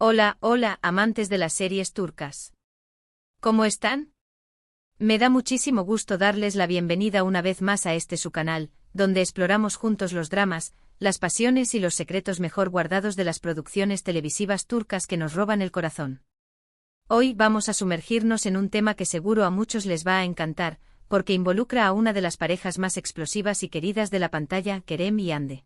Hola, hola, amantes de las series turcas. ¿Cómo están? Me da muchísimo gusto darles la bienvenida una vez más a su canal, donde exploramos juntos los dramas, las pasiones y los secretos mejor guardados de las producciones televisivas turcas que nos roban el corazón. Hoy vamos a sumergirnos en un tema que seguro a muchos les va a encantar, porque involucra a una de las parejas más explosivas y queridas de la pantalla, Kerem y Hande.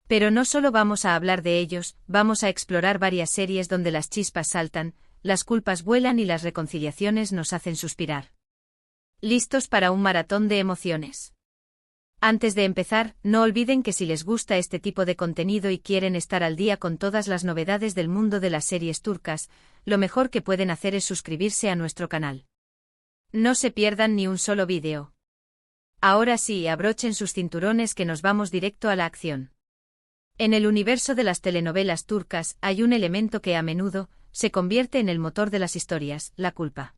Pero no solo vamos a hablar de ellos, vamos a explorar varias series donde las chispas saltan, las culpas vuelan y las reconciliaciones nos hacen suspirar. ¿Listos para un maratón de emociones? Antes de empezar, no olviden que si les gusta este tipo de contenido y quieren estar al día con todas las novedades del mundo de las series turcas, lo mejor que pueden hacer es suscribirse a nuestro canal. No se pierdan ni un solo vídeo. Ahora sí, abrochen sus cinturones que nos vamos directo a la acción. En el universo de las telenovelas turcas hay un elemento que a menudo se convierte en el motor de las historias, la culpa.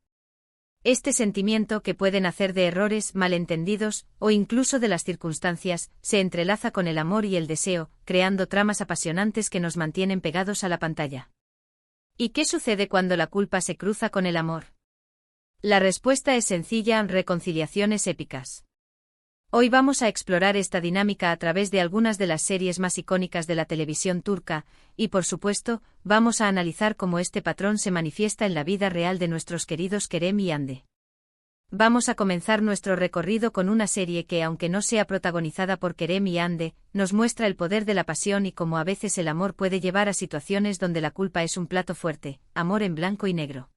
Este sentimiento, que puede nacer de errores, malentendidos, o incluso de las circunstancias, se entrelaza con el amor y el deseo, creando tramas apasionantes que nos mantienen pegados a la pantalla. ¿Y qué sucede cuando la culpa se cruza con el amor? La respuesta es sencilla: reconciliaciones épicas. Hoy vamos a explorar esta dinámica a través de algunas de las series más icónicas de la televisión turca, y por supuesto, vamos a analizar cómo este patrón se manifiesta en la vida real de nuestros queridos Kerem y Hande. Vamos a comenzar nuestro recorrido con una serie que, aunque no sea protagonizada por Kerem y Hande, nos muestra el poder de la pasión y cómo a veces el amor puede llevar a situaciones donde la culpa es un plato fuerte: Amor en blanco y negro.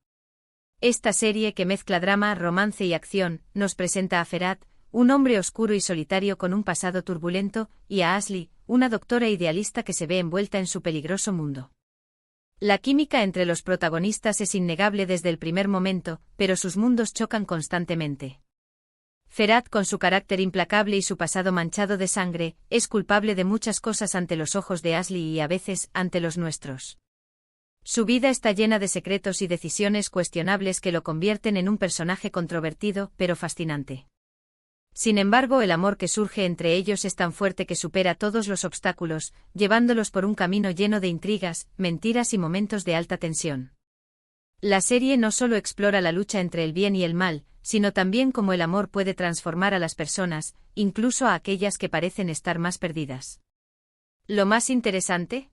Esta serie, que mezcla drama, romance y acción, nos presenta a Ferhat, un hombre oscuro y solitario con un pasado turbulento, y a Asli, una doctora idealista que se ve envuelta en su peligroso mundo. La química entre los protagonistas es innegable desde el primer momento, pero sus mundos chocan constantemente. Ferhat, con su carácter implacable y su pasado manchado de sangre, es culpable de muchas cosas ante los ojos de Asli y a veces ante los nuestros. Su vida está llena de secretos y decisiones cuestionables que lo convierten en un personaje controvertido, pero fascinante. Sin embargo, el amor que surge entre ellos es tan fuerte que supera todos los obstáculos, llevándolos por un camino lleno de intrigas, mentiras y momentos de alta tensión. La serie no solo explora la lucha entre el bien y el mal, sino también cómo el amor puede transformar a las personas, incluso a aquellas que parecen estar más perdidas. ¿Lo más interesante?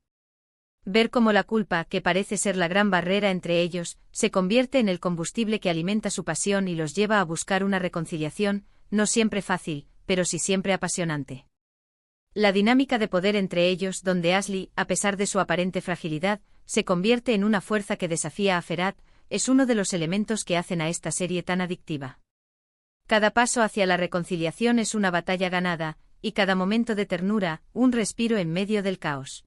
Ver cómo la culpa, que parece ser la gran barrera entre ellos, se convierte en el combustible que alimenta su pasión y los lleva a buscar una reconciliación, no siempre fácil, pero sí siempre apasionante. La dinámica de poder entre ellos, donde Asli, a pesar de su aparente fragilidad, se convierte en una fuerza que desafía a Ferhat, es uno de los elementos que hacen a esta serie tan adictiva. Cada paso hacia la reconciliación es una batalla ganada, y cada momento de ternura, un respiro en medio del caos.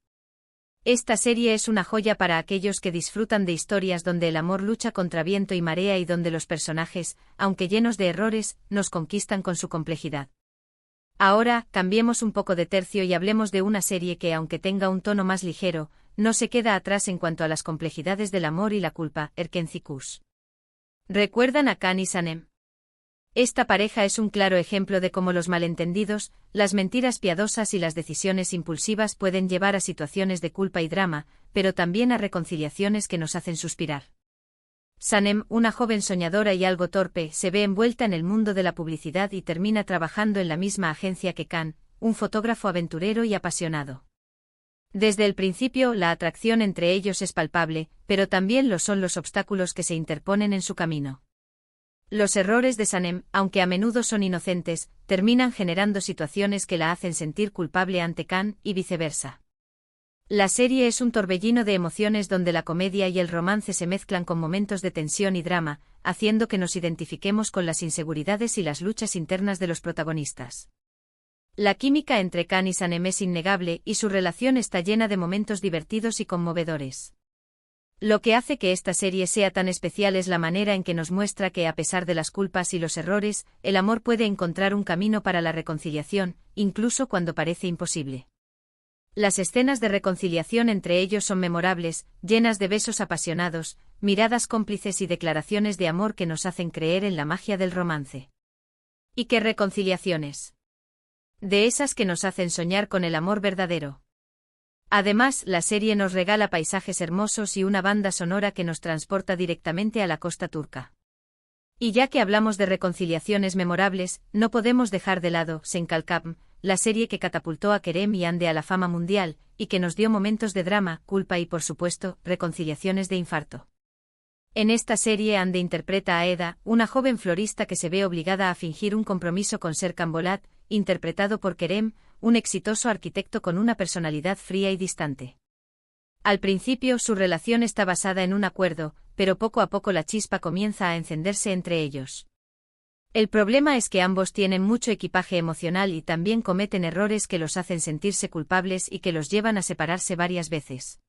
Esta serie es una joya para aquellos que disfrutan de historias donde el amor lucha contra viento y marea y donde los personajes, aunque llenos de errores, nos conquistan con su complejidad. Ahora, cambiemos un poco de tercio y hablemos de una serie que, aunque tenga un tono más ligero, no se queda atrás en cuanto a las complejidades del amor y la culpa: Erkenci. ¿Recuerdan a Kaan y Sanem? Esta pareja es un claro ejemplo de cómo los malentendidos, las mentiras piadosas y las decisiones impulsivas pueden llevar a situaciones de culpa y drama, pero también a reconciliaciones que nos hacen suspirar. Sanem, una joven soñadora y algo torpe, se ve envuelta en el mundo de la publicidad y termina trabajando en la misma agencia que Kaan, un fotógrafo aventurero y apasionado. Desde el principio, la atracción entre ellos es palpable, pero también lo son los obstáculos que se interponen en su camino. Los errores de Sanem, aunque a menudo son inocentes, terminan generando situaciones que la hacen sentir culpable ante Kaan, y viceversa. La serie es un torbellino de emociones donde la comedia y el romance se mezclan con momentos de tensión y drama, haciendo que nos identifiquemos con las inseguridades y las luchas internas de los protagonistas. La química entre Kaan y Sanem es innegable y su relación está llena de momentos divertidos y conmovedores. Lo que hace que esta serie sea tan especial es la manera en que nos muestra que, a pesar de las culpas y los errores, el amor puede encontrar un camino para la reconciliación, incluso cuando parece imposible. Las escenas de reconciliación entre ellos son memorables, llenas de besos apasionados, miradas cómplices y declaraciones de amor que nos hacen creer en la magia del romance. ¿Y qué reconciliaciones? De esas que nos hacen soñar con el amor verdadero. Además, la serie nos regala paisajes hermosos y una banda sonora que nos transporta directamente a la costa turca. Y ya que hablamos de reconciliaciones memorables, no podemos dejar de lado Senkalkam, la serie que catapultó a Kerem y Hande a la fama mundial, y que nos dio momentos de drama, culpa y por supuesto, reconciliaciones de infarto. En esta serie Hande interpreta a Eda, una joven florista que se ve obligada a fingir un compromiso con Serkan Bolat, interpretado por Kerem, un exitoso arquitecto con una personalidad fría y distante. Al principio su relación está basada en un acuerdo, pero poco a poco la chispa comienza a encenderse entre ellos. El problema es que ambos tienen mucho equipaje emocional y también cometen errores que los hacen sentirse culpables y que los llevan a separarse varias veces.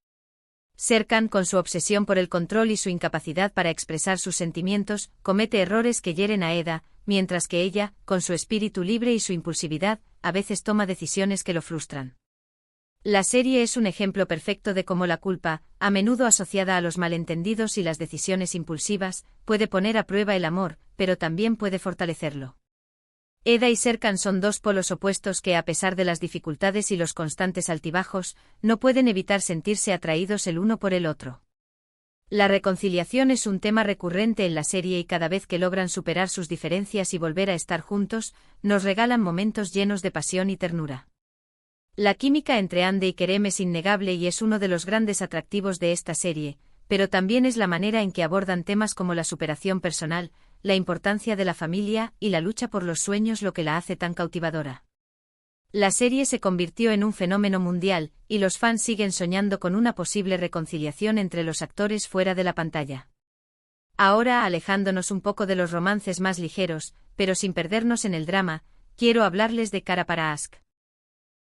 Serkan, con su obsesión por el control y su incapacidad para expresar sus sentimientos, comete errores que hieren a Eda, mientras que ella, con su espíritu libre y su impulsividad, a veces toma decisiones que lo frustran. La serie es un ejemplo perfecto de cómo la culpa, a menudo asociada a los malentendidos y las decisiones impulsivas, puede poner a prueba el amor, pero también puede fortalecerlo. Eda y Serkan son dos polos opuestos que, a pesar de las dificultades y los constantes altibajos, no pueden evitar sentirse atraídos el uno por el otro. La reconciliación es un tema recurrente en la serie y cada vez que logran superar sus diferencias y volver a estar juntos, nos regalan momentos llenos de pasión y ternura. La química entre Hande y Kerem es innegable y es uno de los grandes atractivos de esta serie, pero también es la manera en que abordan temas como la superación personal, la importancia de la familia y la lucha por los sueños lo que la hace tan cautivadora. La serie se convirtió en un fenómeno mundial, y los fans siguen soñando con una posible reconciliación entre los actores fuera de la pantalla. Ahora, alejándonos un poco de los romances más ligeros, pero sin perdernos en el drama, quiero hablarles de Kara para Aşk.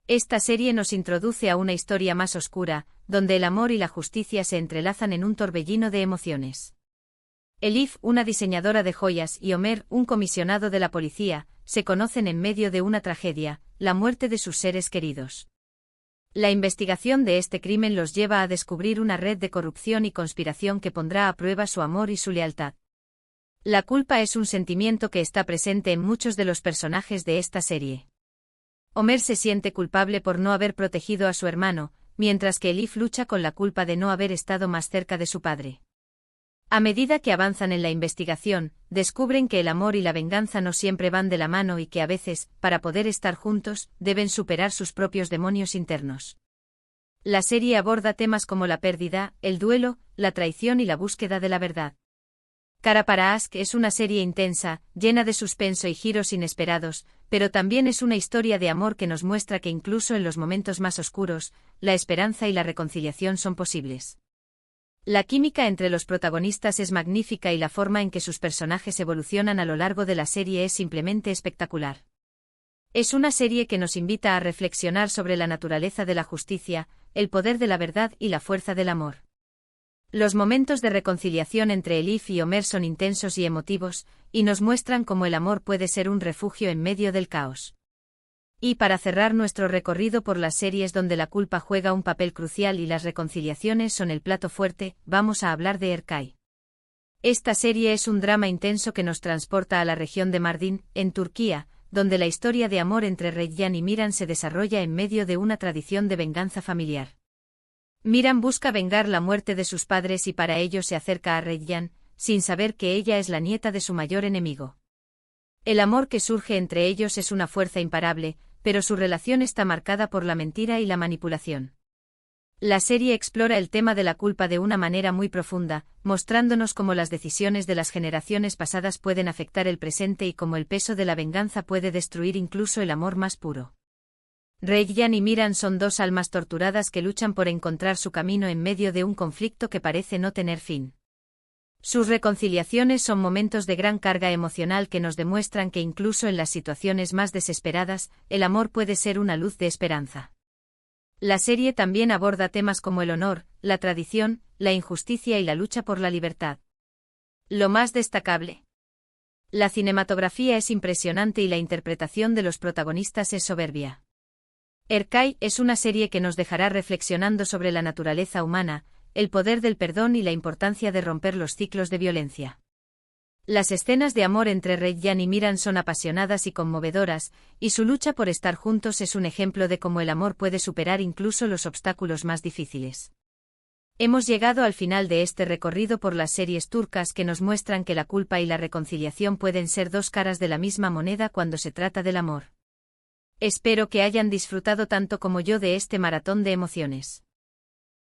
Esta serie nos introduce a una historia más oscura, donde el amor y la justicia se entrelazan en un torbellino de emociones. Elif, una diseñadora de joyas, y Ömer, un comisionado de la policía, se conocen en medio de una tragedia, la muerte de sus seres queridos. La investigación de este crimen los lleva a descubrir una red de corrupción y conspiración que pondrá a prueba su amor y su lealtad. La culpa es un sentimiento que está presente en muchos de los personajes de esta serie. Ömer se siente culpable por no haber protegido a su hermano, mientras que Elif lucha con la culpa de no haber estado más cerca de su padre. A medida que avanzan en la investigación, descubren que el amor y la venganza no siempre van de la mano y que a veces, para poder estar juntos, deben superar sus propios demonios internos. La serie aborda temas como la pérdida, el duelo, la traición y la búsqueda de la verdad. Kara para Aşk es una serie intensa, llena de suspenso y giros inesperados, pero también es una historia de amor que nos muestra que incluso en los momentos más oscuros, la esperanza y la reconciliación son posibles. La química entre los protagonistas es magnífica y la forma en que sus personajes evolucionan a lo largo de la serie es simplemente espectacular. Es una serie que nos invita a reflexionar sobre la naturaleza de la justicia, el poder de la verdad y la fuerza del amor. Los momentos de reconciliación entre Elif y Ömer son intensos y emotivos, y nos muestran cómo el amor puede ser un refugio en medio del caos. Y para cerrar nuestro recorrido por las series donde la culpa juega un papel crucial y las reconciliaciones son el plato fuerte, vamos a hablar de Erkay. Esta serie es un drama intenso que nos transporta a la región de Mardin, en Turquía, donde la historia de amor entre Reyyan y Miran se desarrolla en medio de una tradición de venganza familiar. Miran busca vengar la muerte de sus padres y para ello se acerca a Reyyan, sin saber que ella es la nieta de su mayor enemigo. El amor que surge entre ellos es una fuerza imparable, pero su relación está marcada por la mentira y la manipulación. La serie explora el tema de la culpa de una manera muy profunda, mostrándonos cómo las decisiones de las generaciones pasadas pueden afectar el presente y cómo el peso de la venganza puede destruir incluso el amor más puro. Reyyan y Miran son dos almas torturadas que luchan por encontrar su camino en medio de un conflicto que parece no tener fin. Sus reconciliaciones son momentos de gran carga emocional que nos demuestran que incluso en las situaciones más desesperadas, el amor puede ser una luz de esperanza. La serie también aborda temas como el honor, la tradición, la injusticia y la lucha por la libertad. Lo más destacable. La cinematografía es impresionante y la interpretación de los protagonistas es soberbia. Erkay es una serie que nos dejará reflexionando sobre la naturaleza humana, el poder del perdón y la importancia de romper los ciclos de violencia. Las escenas de amor entre Reyyan y Miran son apasionadas y conmovedoras, y su lucha por estar juntos es un ejemplo de cómo el amor puede superar incluso los obstáculos más difíciles. Hemos llegado al final de este recorrido por las series turcas que nos muestran que la culpa y la reconciliación pueden ser dos caras de la misma moneda cuando se trata del amor. Espero que hayan disfrutado tanto como yo de este maratón de emociones.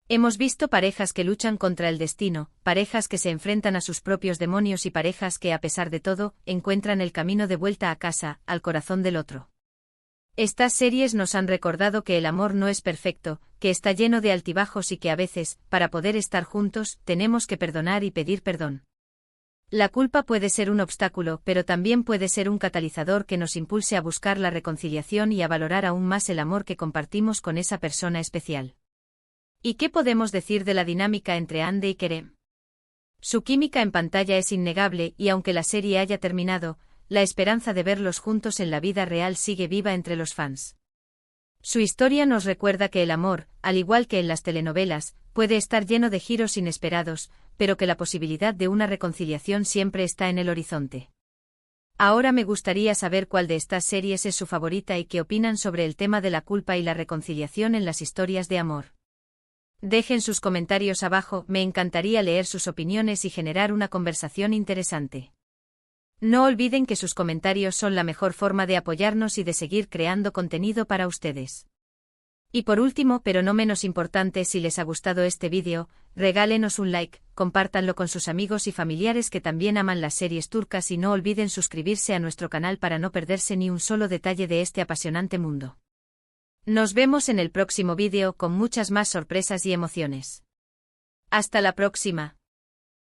Hemos visto parejas que luchan contra el destino, parejas que se enfrentan a sus propios demonios y parejas que, a pesar de todo, encuentran el camino de vuelta a casa, al corazón del otro. Estas series nos han recordado que el amor no es perfecto, que está lleno de altibajos y que a veces, para poder estar juntos, tenemos que perdonar y pedir perdón. La culpa puede ser un obstáculo, pero también puede ser un catalizador que nos impulse a buscar la reconciliación y a valorar aún más el amor que compartimos con esa persona especial. ¿Y qué podemos decir de la dinámica entre Hande y Kerem? Su química en pantalla es innegable y aunque la serie haya terminado, la esperanza de verlos juntos en la vida real sigue viva entre los fans. Su historia nos recuerda que el amor, al igual que en las telenovelas, puede estar lleno de giros inesperados, pero que la posibilidad de una reconciliación siempre está en el horizonte. Ahora me gustaría saber cuál de estas series es su favorita y qué opinan sobre el tema de la culpa y la reconciliación en las historias de amor. Dejen sus comentarios abajo, me encantaría leer sus opiniones y generar una conversación interesante. No olviden que sus comentarios son la mejor forma de apoyarnos y de seguir creando contenido para ustedes. Y por último, pero no menos importante, si les ha gustado este vídeo, regálenos un like, compártanlo con sus amigos y familiares que también aman las series turcas y no olviden suscribirse a nuestro canal para no perderse ni un solo detalle de este apasionante mundo. Nos vemos en el próximo vídeo con muchas más sorpresas y emociones. Hasta la próxima.